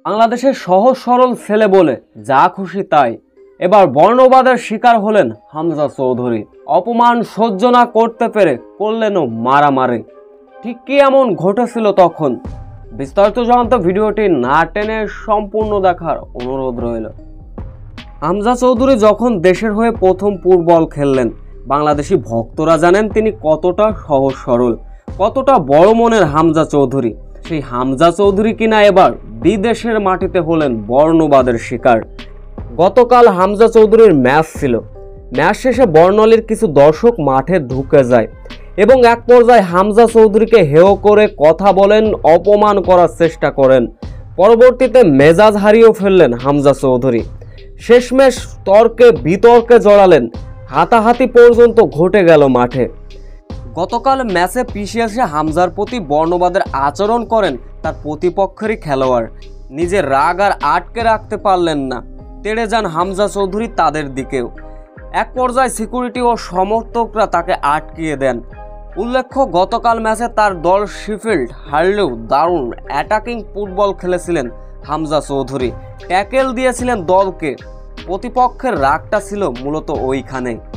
বাংলাদেশের সহজ সরল ছেলে বলে যা খুশি তাই। এবার বর্ণবাদের শিকার হলেন হামজা চৌধুরী। অপমান সহ্য না করতে পেরে করলেনও মারামারি। ঠিক কি এমন ঘটেছিল তখন? বিস্তারিত জানতে ভিডিওটি না টেনে সম্পূর্ণ দেখার অনুরোধ রইল। হামজা চৌধুরী যখন দেশের হয়ে প্রথম ফুটবল খেললেন, বাংলাদেশি ভক্তরা জানেন তিনি কতটা সহজ সরল, কতটা বড় মনের হামজা চৌধুরী। সেই হামজা চৌধুরী কিনা এবার বিদেশের মাটিতে হলেন বর্ণবাদের শিকার। গতকাল হামজা চৌধুরীর ম্যাচ ছিল। ম্যাচ শেষে বর্ণালীর কিছু দর্শক মাঠে ঢুকে যায় এবং এক পর্যায়ে হামজা চৌধুরীকে হেয় করে কথা বলেন, অপমান করার চেষ্টা করেন। পরবর্তীতে মেজাজ হারিয়ে ফেললেন হামজা চৌধুরী। শেষমেশ তর্কে বিতর্কে জড়ালেন, হাতাহাতি পর্যন্ত ঘটে গেল মাঠে। গতকাল ম্যাচে পিছিয়ে এসে হামজার প্রতি বর্ণবাদের আচরণ করেন তার প্রতিপক্ষেরই খেলোয়াড়। নিজের রাগ আর আটকে রাখতে পারলেন না, তেড়ে যান হামজা চৌধুরী তাদের দিকেও। এক পর্যায়ে সিকিউরিটি ও সমর্থকরা তাকে আটকিয়ে দেন। উল্লেখ্য, গতকাল ম্যাচে তার দল শিফিল্ড হারলেও দারুণ অ্যাটাকিং ফুটবল খেলেছিলেন হামজা চৌধুরী। ট্যাকেল দিয়েছিলেন দলকে। প্রতিপক্ষের রাগটা ছিল মূলত ওইখানে।